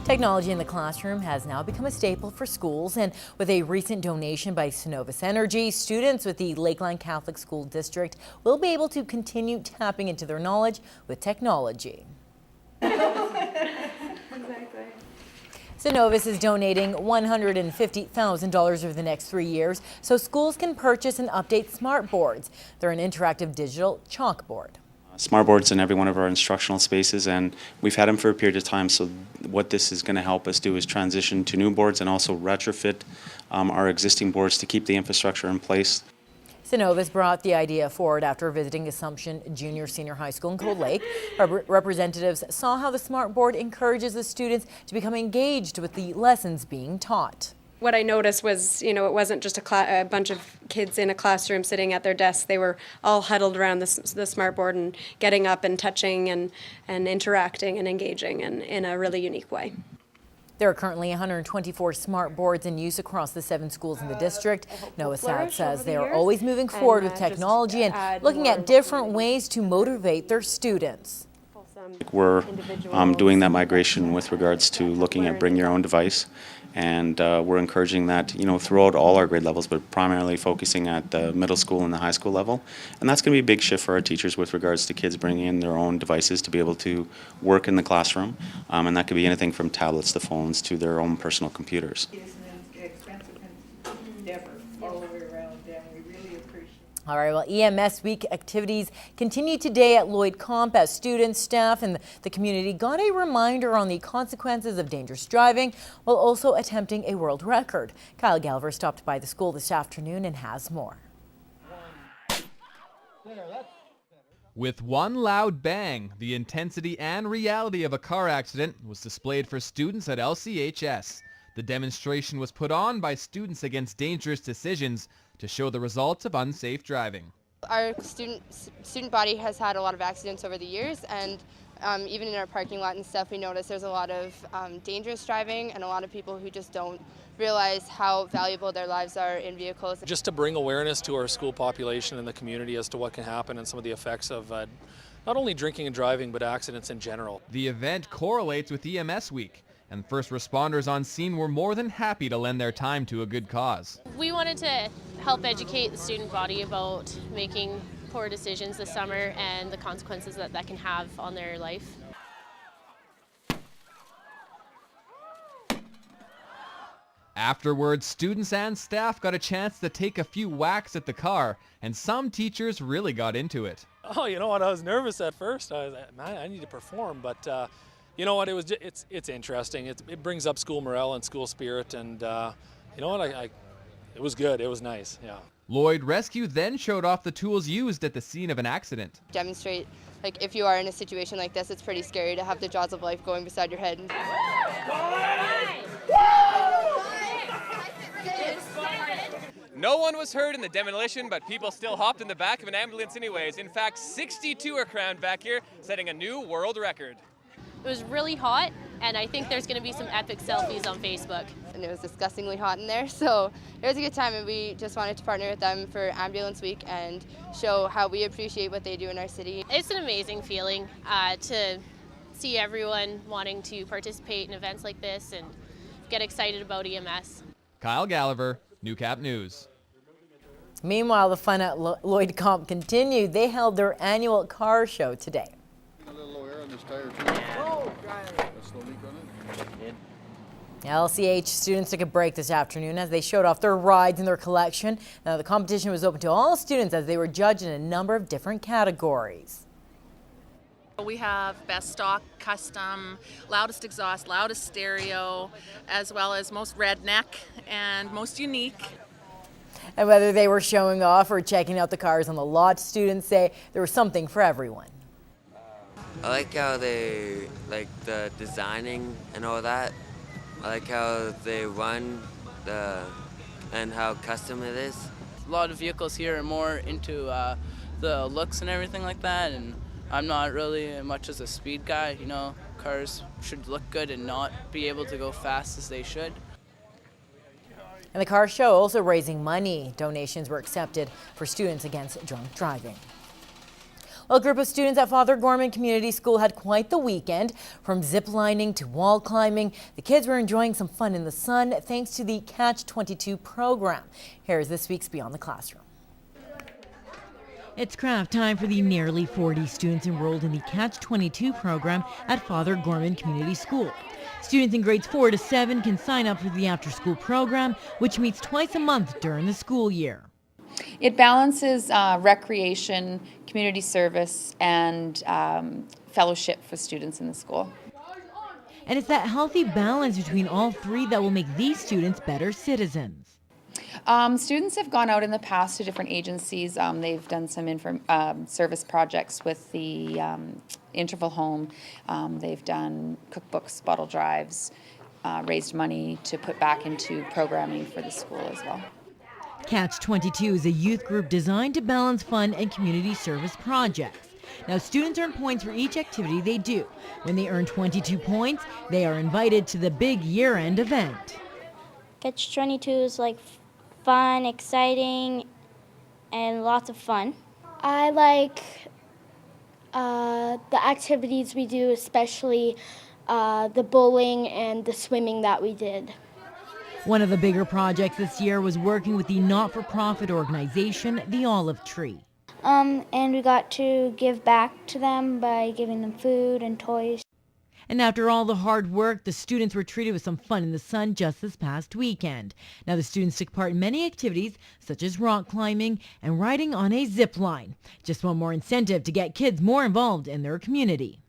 Technology in the classroom has now become a staple for schools, and with a recent donation by Synovus Energy, students with the Lakeland Catholic School District will be able to continue tapping into their knowledge with technology. Exactly. Synovus is donating $150,000 over the next 3 years so schools can purchase and update smart boards. They're an interactive digital chalkboard. Smart boards in every one of our instructional spaces, and we've had them for a period of time, so what this is going to help us do is transition to new boards and also retrofit our existing boards to keep the infrastructure in place. Synovus brought the idea forward after visiting Assumption Junior-Senior High School in Cold Lake. Representatives saw how the smart board encourages the students to become engaged with the lessons being taught. What I noticed was, it wasn't just a bunch of kids in a classroom sitting at their desks. They were all huddled around the smart board and getting up and touching and interacting and engaging in a really unique way. There are currently 124 smart boards in use across the 7 schools in the district. Noah Sad says they are always moving forward with technology and looking at different ways to motivate their students. We're doing that migration with regards to looking at bring your own device, and we're encouraging that throughout all our grade levels, but primarily focusing at the middle school and the high school level. And that's going to be a big shift for our teachers with regards to kids bringing in their own devices to be able to work in the classroom, and that could be anything from tablets to phones to their own personal computers. It is an expensive endeavor all the way around, and we really appreciate it. All right, well, EMS Week activities continue today at Lloyd Comp as students, staff, and the community got a reminder on the consequences of dangerous driving while also attempting a world record. Kyle Galver stopped by the school this afternoon and has more. With one loud bang, the intensity and reality of a car accident was displayed for students at LCHS. The demonstration was put on by Students Against Dangerous Decisions to show the results of unsafe driving. Our student body has had a lot of accidents over the years, and even in our parking lot and stuff, we notice there's a lot of dangerous driving and a lot of people who just don't realize how valuable their lives are in vehicles. Just to bring awareness to our school population and the community as to what can happen and some of the effects of not only drinking and driving, but accidents in general. The event correlates with EMS Week, and first responders on scene were more than happy to lend their time to a good cause. We wanted to help educate the student body about making poor decisions this summer and the consequences that can have on their life. Afterwards, students and staff got a chance to take a few whacks at the car, and some teachers really got into it. Oh, you know what? I was nervous at first. I was like, man, I need to perform, but you know what? It's interesting. It brings up school morale and school spirit, and you know what? It was good. It was nice. Yeah. Lloyd Rescue then showed off the tools used at the scene of an accident. Demonstrate, if you are in a situation like this, it's pretty scary to have the jaws of life going beside your head. No one was hurt in the demolition, but people still hopped in the back of an ambulance anyways. In fact, 62 are crowned back here, setting a new world record. It was really hot, and I think there's going to be some epic selfies on Facebook. And it was disgustingly hot in there, so it was a good time, and we just wanted to partner with them for Ambulance Week and show how we appreciate what they do in our city. It's an amazing feeling to see everyone wanting to participate in events like this and get excited about EMS. Kyle Galver, Newcap News. Meanwhile, the fun at Lloyd Comp continued. They held their annual car show today. A little air on this tire too. Oh, that's the leak on it. LCH students took a break this afternoon as they showed off their rides and their collection. Now, the competition was open to all students as they were judged in a number of different categories. We have best stock, custom, loudest exhaust, loudest stereo, as well as most redneck and most unique. And whether they were showing off or checking out the cars on the lot, students say there was something for everyone. I like how they like the designing and all that. I like how they run and how custom it is. A lot of vehicles here are more into the looks and everything like that, and I'm not really much as a speed guy. Cars should look good and not be able to go fast as they should. And the car show also raising money. Donations were accepted for Students Against Drunk Driving. Well, a group of students at Father Gorman Community School had quite the weekend. From zip lining to wall climbing, the kids were enjoying some fun in the sun thanks to the Catch22 program. Here's this week's Beyond the Classroom. It's craft time for the nearly 40 students enrolled in the Catch22 program at Father Gorman Community School. Students in grades 4 to 7 can sign up for the after-school program, which meets twice a month during the school year. It balances recreation, community service, and fellowship for students in the school. And it's that healthy balance between all three that will make these students better citizens. Students have gone out in the past to different agencies. They've done some service projects with the interval home. They've done cookbooks, bottle drives, raised money to put back into programming for the school as well. Catch22 is a youth group designed to balance fun and community service projects. Now, students earn points for each activity they do. When they earn 22 points, they are invited to the big year-end event. Catch22 is like fun, exciting, and lots of fun. I like the activities we do, especially the bowling and the swimming that we did. One of the bigger projects this year was working with the not-for-profit organization, the Olive Tree. And we got to give back to them by giving them food and toys. And after all the hard work, the students were treated with some fun in the sun just this past weekend. Now, the students took part in many activities, such as rock climbing and riding on a zip line. Just one more incentive to get kids more involved in their community.